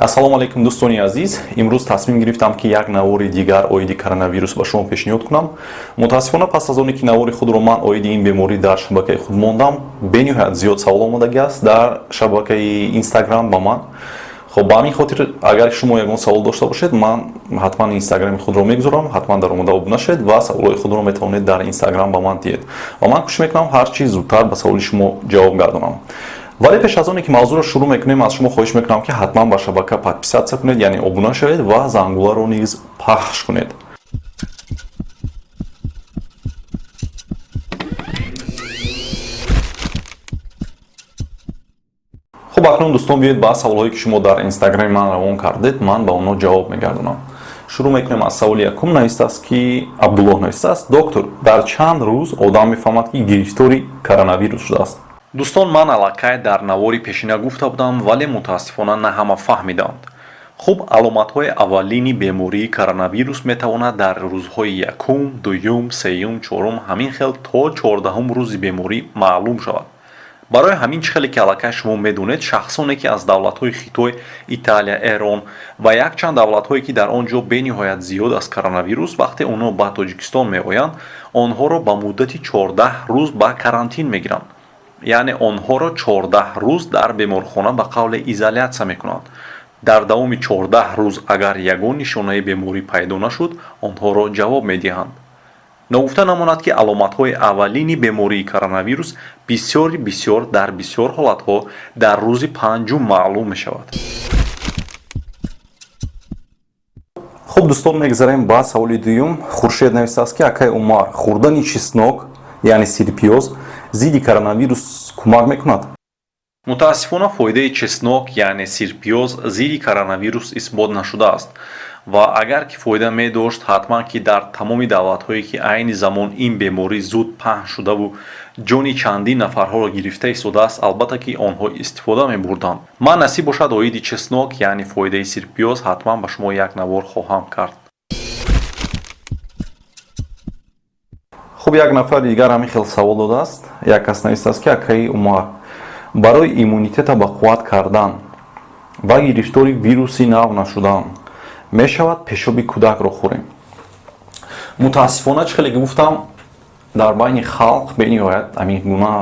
Ассалому алейкум дӯстони азиз. Имрӯз тасмим гирифтам ки як навори дигар оиди коронавирус ба шумо пешниҳод кунам. Мутаассифона пас аз оне ки навори худро ман оиди ин беморӣ дар шабакаи худ мондам, бениҳоят зиёд савол омадагӣ аст дар шабакаи Instagram ба ман. Хоб ба ҳамин хотир агар шумо ягон савол дошта бошед, ман ҳатман инстаграми худро мегузорам, ҳатман дар омода обуна шед ва саволҳои худро метавонед дар Instagram ба ман диҳед ва ман кӯшиш мекунам ҳар чӣ зудтар ба саволи шумо ҷавоб гардонам. Вале пеш аз оне ки мавзӯъро шурӯъ мекунем, аз шумо хоҳиш мекунам ки ҳатман ба шабака подписатсия кунед, яъне обуна шавед ва зангуларо низ пахш кунед. хуб, акнун дӯстон, биёед ба саволҳое ки шумо дар инстаграми ман равон кардед, ман ба онҳо ҷавоб мегардонам. Шурӯъ мекунем аз саволи якум. Навистааст ки Абдуллоҳ навистааст: доктор, дар чанд рӯз одам мефаҳмад ки гирифтори коронавирус шудааст? Дӯстон, ман аллакай дар навори пешина гуфта будам, вале мутаассифона на ҳама фаҳмиданд. хуб, аломатҳои аввалини бемории коронавирус метавонад дар рӯзҳои якум, дуюм, сеюм, чорум, ҳамин хел то 14 рӯзи беморӣ маълум шавад. барои ҳамин чӣ хеле ки аллакай шумо медонед, шахсоне ки аз давлатҳои Хитой, Италия, Эрон ва якчанд давлатҳое ки дар он ҷо бениҳоят зиёд аст коронавирус, вақте онҳо ба Тоҷикистон меоянд, онҳоро ба муддати 14 рӯз ба карантин мегиранд. яъне онҳоро 14 рӯз дар беморхона ба қавле изолятсия мекунанд. дар давоми 14 рӯз агар ягон нишонаи беморӣ пайдо нашуд, онҳоро ҷавоб медиҳанд. ногуфта намонад ки аломатҳои аввалини бемории коронавирус бисёр дар бисёр ҳолатҳо дар рӯзи панҷум маълум мешавад. хуб дӯстон, мегзарем ба саволи дуюм. Хуршед навистааст ки акай Умар: хӯрдани чеснок, яъне сирпиёз, зидди коронавирус кӯмак мекунад? мутаассифона фоидаи чеснок, яъне сирпиёз, зидди коронавирус исбот нашудааст ва агар ки фоида медошт, ҳатман ки дар тамоми давлатҳое ки айни замон ин беморӣ зуд паҳн шудаву ҷони чандин нафарҳоро гирифта истодааст, албатта ки онҳо истифода мебурданд. ман насиб бошад оиди чеснок, яъне фоидаи сирпиёз, ҳатман ба шумо як навор хоҳам кард. хуб, як нафари дигар ҳамин хел савол додааст. як кас навистааст ки акаи Умар: барои иммунитета ба қувват кардан ва гирифтори вируси нав нашудан мешавад пешоби кӯдакро хӯрем? мутаассифона чӣ хеле гуфтам, дар байни халқ бениҳоят ҳамин гуна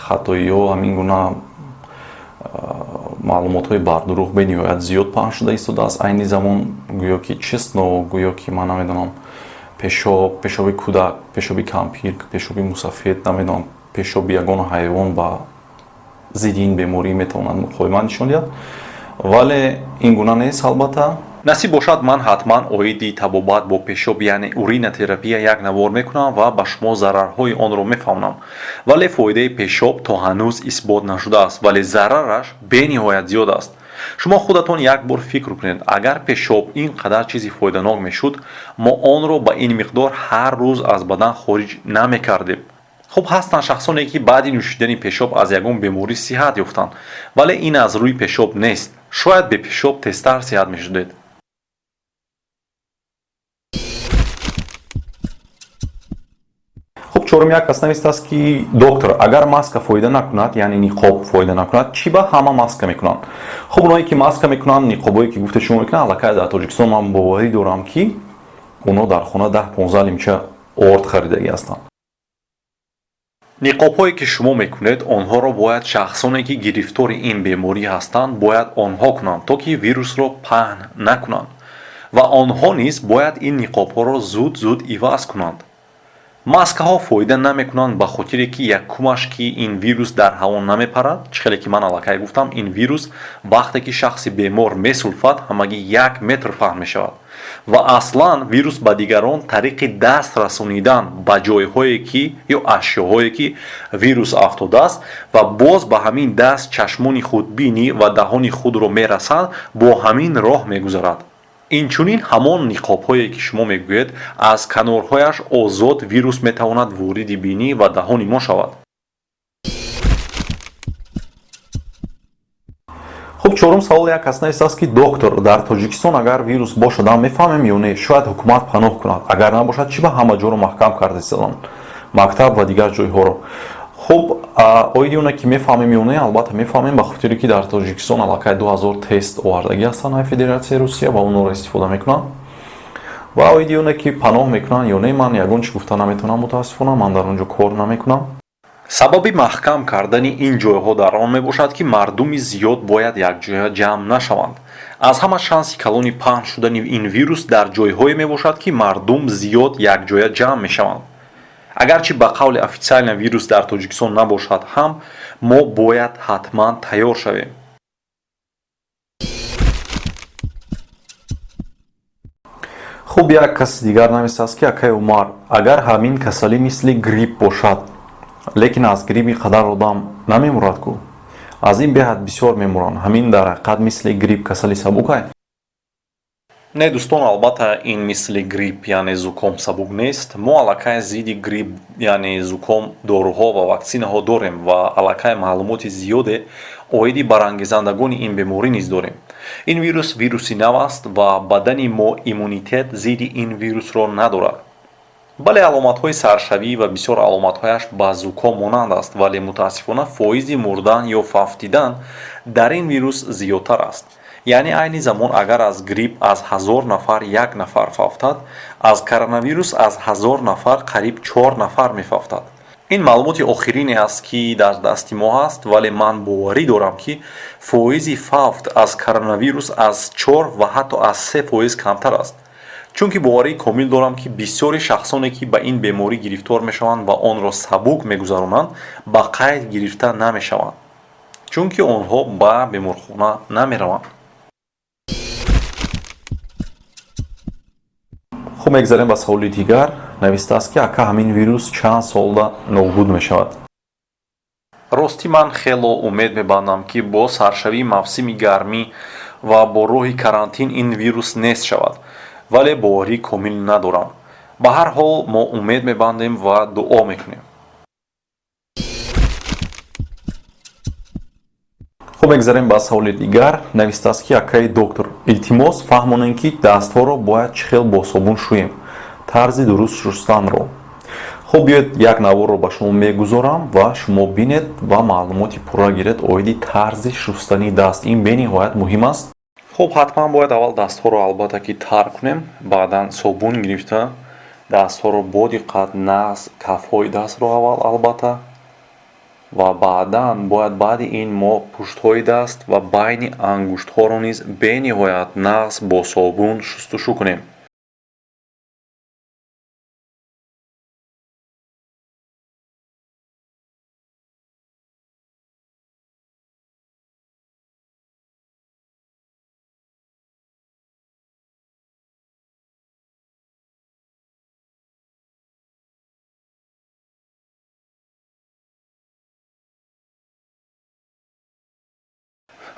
хатоиҳо, ҳамин гуна маълумотҳои бардуруғ бениҳоят зиёд паҳн шуда истодааст. айни замон гӯё ки чеснок, гӯё ки ман намедонам пешоби кӯдак, пешоби кампир, пешоби мусафед, намедонам пешоби ягон ҳайвон ба зидди ин беморӣ метавонад муқовимат нишон диҳад, вале ин гуна нест. албатта насиб бошад, ман ҳатман оиди табобат бо пешоб, яъне уринотерапия як навор мекунам ва ба шумо зарарҳои онро мефаҳмонам. вале фоидаи пешоб то ҳанӯз исбот нашудааст, вале зарараш бениҳоят зиёд аст. шумо худатон як бор фикр кунед, агар пешоб ин қадар чизи фоиданок мешуд, мо онро ба ин миқдор ҳар рӯз аз бадан хориҷ намекардем. хуб, ҳастанд шахсоне ки баъди нӯшидани пешоб аз ягон беморӣ сиҳат ёфтанд, вале ин аз рӯи пешоб нест. шояд бе пешоб тезтар сиҳат мешудед. хуб, чорум, як кас навистааст ки доктор, агар маска фоида накунад, яъне ниқоб фоида накунад, чӣ ба ҳама маска мекунанд? хуб, оное ки маска мекунанд, ниқобое ки гуфта шумо мекунанд, аллакай дар Тоҷикистон ман боварӣ дорам ки онҳо дар хона 10-15 лимча орд харидагӣ ҳастанд. ниқобҳое ки шумо мекунед, онҳоро бояд шахсоне ки гирифтори ин беморӣ ҳастанд, бояд онҳо кунанд, то ки вирусро паҳн накунанд ва онҳо низ бояд ин ниқобҳоро зуд иваз кунанд. маскаҳо фоида намекунанд ба хотире ки якумаш ки ин вирус дар ҳаво намепарад. чӣ хеле ки ман аллакай гуфтам, ин вирус вақте ки шахси бемор месулфад, ҳамагӣ 1 метр паҳн мешавад ва аслан вирус ба дигарон тариқи даст расонидан ба ҷойҳое ки ё ашёҳое ки вирус афтодааст ва боз ба ҳамин даст чашмони худбинӣ ва доҳони худро мерасанд, бо ҳамин роҳ мегузарад. инчунин ҳамон ниқобҳое ки шумо мегӯед, аз канорҳояш озод вирус метавонад вориди бинӣ ва даҳони мо шавад. хуб, чорум савол. як кас навистааст ки доктор, дар Тоҷикистон агар вирус бошад ҳам мефаҳмем ё не? шояд ҳукумат паноҳ кунад. агар набошад, чӣ ба ҳама ҷоро маҳкам карда истоданд, мактаб ва дигар ҷойҳоро? хуб оиди оне ки мефаҳмем ё не албатта мефаҳмем ба хотире ки дар тоҷикистон аллакай 2000 тест овардаги ҳастанд ҳай федератсияи русия ва онро истифода мекунанд ва оиди оне ки паноҳ мекунанд ё не ман ягон чи гуфта наметавонам мутаассифона ман дар он ҷо кор намекунам. Сабаби маҳкам кардани ин ҷойҳо дар он мебошад ки мардуми зиёд бояд якҷоя ҷамъ нашаванд. аз ҳама шанси калони паҳн шудани ин вирус дар ҷойҳое мебошад ки мардум зиёд якҷоя ҷамъ мешаванд. агарчи ба қавли офитсиалия вирус дар тоҷикистон набошад ҳам мо бояд ҳатман тайёр шавем. хуб як каси дигар нависааст ки акай умар агар ҳамин касалӣ мисли грипп бошад лекин аз гриппи қадар одам намемурад ку аз ин беҳад бисёр мемуранд ҳамин дар ҳақиқат мисли грипп касали сабукай? не дӯстон албатта ин мисли грипп яъне зуком сабук нест. мо аллакай зидди грипп яъне зуком доруҳо ва ваксинаҳо дорем ва аллакай маълумоти зиёде оиди барангезандагони ин беморӣ низ дорем. ин вирус вируси нав аст ва бадани мо иммунитет зидди ин вирусро надорад. бале аломатҳои саршавӣ ва бисёр аломатҳояш ба зуком монанд аст вале мутаассифона фоизи мурдан ё фавтидан дар ин вирус зиёдтар аст. яъне айни замон агар аз грипп аз 1000 нафар 1 нафар фавтад аз коронавирус аз 1000 нафар қариб 4 нафар мефавтад. ин маълумоти охирине аст ки дар дасти мо ҳаст вале ман боварӣ дорам ки фоизи фавт аз коронавирус аз 4 ва ҳатто аз 3% камтар аст. чунки боварии комил дорам ки бисёри шахсоне ки ба ин беморӣ гирифтор мешаванд ва онро сабук мегузаронанд ба қайд гирифта намешаванд чунки онҳо ба беморхона намераванд. хуб мегзарем ба саволи дигар. навистааст ки ака ҳамин вирус чанд солда нобуд мешавад? ростӣ ман хело умед мебандам ки бо саршавии мавсими гармӣ ва бо роҳи карантин ин вирус нест шавад вале боварии комил надорам. ба ҳар ҳол мо умед мебандем ва дуо мекунем. хуб мегзарем ба саволи дигар. навистааст ки акаи доктор илтимос фаҳмонед ки дастҳоро бояд чӣ хел бо собун шӯем тарзи дуруст шустанро. хуб биёед як наворро ба шумо мегузорам ва шумо бинед ва маълумоти пурра гиред оиди тарзи шустани даст. ин бениҳоят муҳим аст. хуб ҳатман бояд аввал дастҳоро албатта ки тар кунем баъдан собун гирифта дастҳоро бо диққат нағз кафҳои дастро аввал албатта ва баъдан бояд баъди ин мо пуштҳои даст ва байни ангуштҳоро низ бениҳоят нағз бо собун шустушу кунем.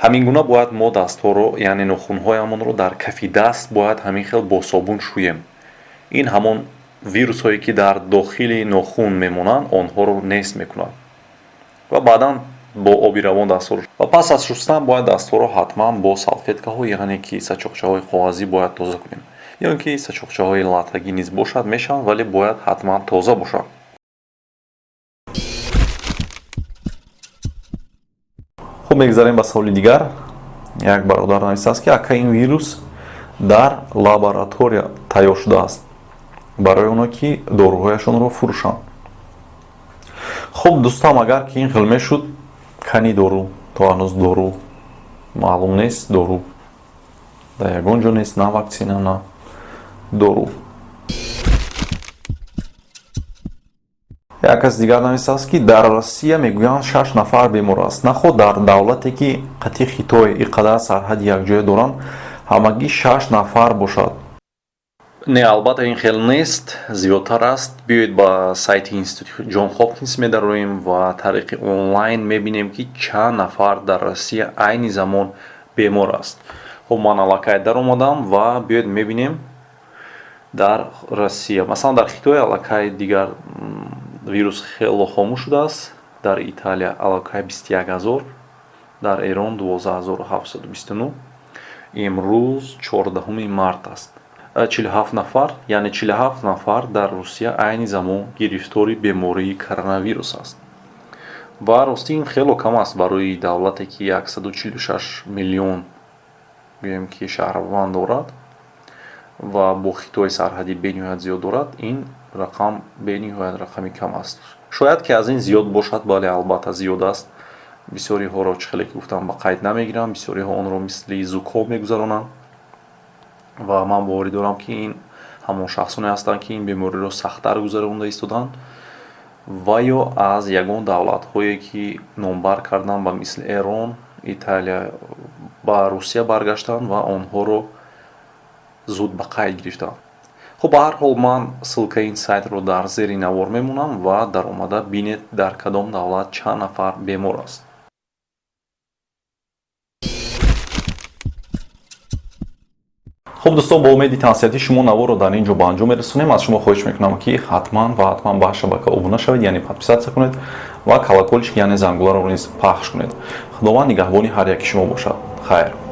ҳамин гуна бояд мо дастҳоро яъне нохунҳоямонро дар кафи даст бояд ҳамин хел бо собун шӯем. ин ҳамон вирусҳое ки дар дохили нохун мемонанд онҳоро нест мекунад ва баъдан бо оби равон дастҳоро ва пас аз шустан бояд дастҳоро ҳатман бо салфеткаҳо яъне ки сачоқчаҳои коғазӣ бояд тоза кунем ё ки сачоқчаҳои латагӣ низ бошад мешаванд вале бояд ҳатман тоза бошад. хуб мегзарем ба саволи дигар. як бародар нависааст ки ака ин вирус дар лаборатория тайёр шудааст барои оно ки доруҳояшонро фурӯшанд. хуб дӯстам агар ки ин хел мешуд кани дору то ҳанӯз дору маълум нест дору дар ягон ҷо нест на ваксина на дору. як кас дигар нависааст ки дар россия мегӯянд 6 нафар бемор аст. наход дар давлате ки қати хитой ин қадар сарҳади якҷоя доранд ҳамагӣ 6 нафар бошад. не албатта ин хел нест зиёдтар аст. биёед ба сайти институти ҷон хопкинс медароем ва тариқи онлайн мебинем ки чанд нафар дар россия айни замон бемор аст. хуб ман аллакай даромадам ва биёед мебинем дар россия масалан дар хитой аллакай дигар вирус хело хомӯш шудааст. дар италия аллакай 21 000, дар эрон 12 729. имрӯз 14 март аст 47 нафар яъне 47 нафар дар русия айни замон гирифтори бемории коронавирус аст. ва рости ин хело кам аст барои давлате ки 146 миллион гӯем ки шаҳрванд дорад ва бо хитои сарҳадӣ бениҳоят зиёд дорад. Ин рақам бениҳоят рақами кам аст. Шояд ки аз ин зиёд бошад, бале албатта зиёд аст. Бисёриҳоро чихеле ки гуфтам ба қайд намегирам, бисёриҳо онро мисли зуком мегузаронанд ва ман боварӣ дорам ки ин ҳамон шахсоне ҳастанд ки ин бемориро сахттар гузаронда истоданд ва ё аз ягон давлатҳое ки номбар карданд ба мисли Эрон, Италия ба Русия баргаштанд ва онҳоро зуд ба қайд гирифтанд. хуб, ба ҳар ҳол ман ссилкаи ин сайтро дар зери навор мемонам ва дар омада бинед дар кадом давлат чанд нафар бемор аст. хуб дӯстон, бо умеди тавсияти шумо наворро дар ин ҷо ба анҷом мерасонем. Аз шумо хоҳиш мекунам ки ҳатман ба шабака обуна шавед, яъне подписатсия кунед ва колокольчик яъне зангуларо низ пахш кунед. худованд нигаҳбони ҳар яки шумо бошад. хайр.